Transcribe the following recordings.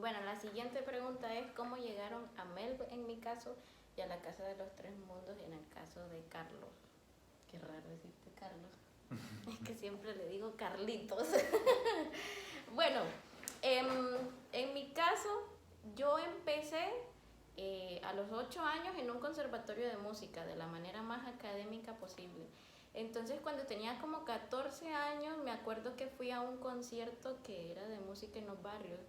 Bueno, la siguiente pregunta es ¿cómo llegaron a Melbourne en mi caso y a la Casa de los Tres Mundos en el caso de Carlos? Qué raro decirte Carlos. Es que siempre le digo Carlitos. Bueno, en mi caso, yo empecé a los 8 años en un conservatorio de música, de la manera más académica posible. Entonces, cuando tenía como 14 años, me acuerdo que fui a un concierto que era de música en los barrios.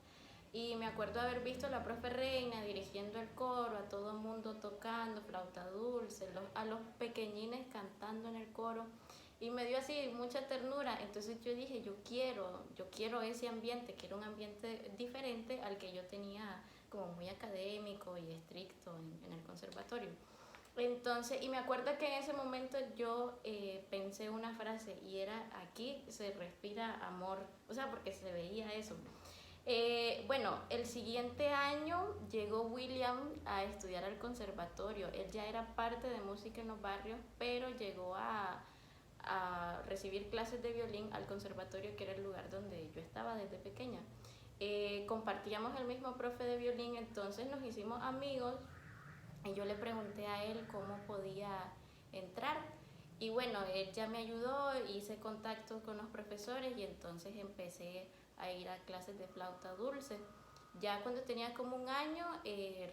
Y me acuerdo haber visto a la profe Reina dirigiendo el coro, a todo el mundo tocando, flauta dulce, a los pequeñines cantando en el coro. Y me dio así mucha ternura. Entonces yo dije, yo quiero ese ambiente, quiero un ambiente diferente al que yo tenía como muy académico y estricto en el conservatorio. Entonces, y me acuerdo que en ese momento yo pensé una frase y era, aquí se respira amor, o sea, porque se veía eso. Bueno, el siguiente año llegó William a estudiar al conservatorio. Él ya era parte de música en los barrios, pero llegó a recibir clases de violín al conservatorio, que era el lugar donde yo estaba desde pequeña. Compartíamos el mismo profe de violín, entonces nos hicimos amigos y yo le pregunté a él cómo podía entrar. Y bueno, él ya me ayudó, hice contacto con los profesores y entonces empecé a ir a clases de flauta dulce. Ya cuando tenía como un año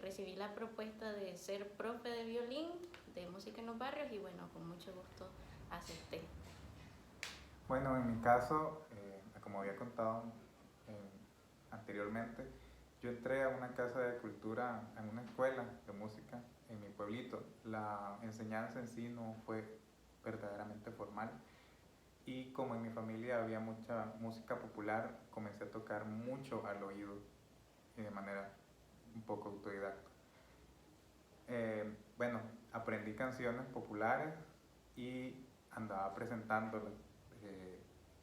recibí la propuesta de ser profe de violín, de música en los barrios y bueno, con mucho gusto acepté. Bueno, en mi caso, como había contado anteriormente, yo entré a una casa de cultura, en una escuela de música en mi pueblito. La enseñanza en sí no fue verdaderamente formal y como en mi familia había mucha música popular, comencé a tocar mucho al oído y de manera un poco autodidacta. Bueno, aprendí canciones populares y andaba presentándolas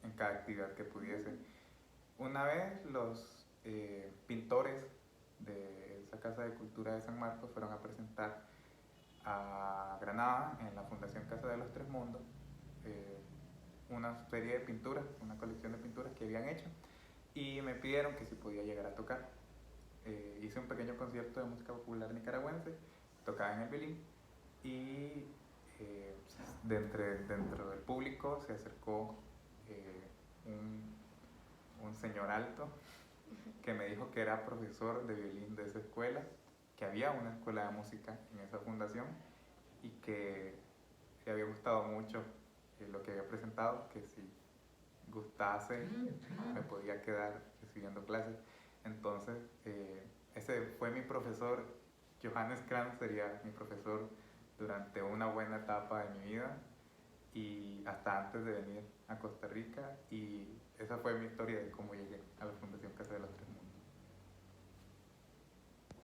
en cada actividad que pudiese. Una vez los pintores de esa Casa de Cultura de San Marcos fueron a presentar a Granada, en la Fundación Casa de los Tres Mundos, una serie de pinturas, una colección de pinturas que habían hecho y me pidieron que si podía llegar a tocar. Hice un pequeño concierto de música popular nicaragüense, tocaba en el violín y dentro del público se acercó un señor alto que me dijo que era profesor de violín de esa escuela, que había una escuela de música en esa fundación y que le había gustado mucho lo que había presentado, que si gustase me podía quedar recibiendo clases. Entonces, ese fue mi profesor. Johannes Kranz sería mi profesor durante una buena etapa de mi vida y hasta antes de venir a Costa Rica, y esa fue mi historia de cómo llegué a la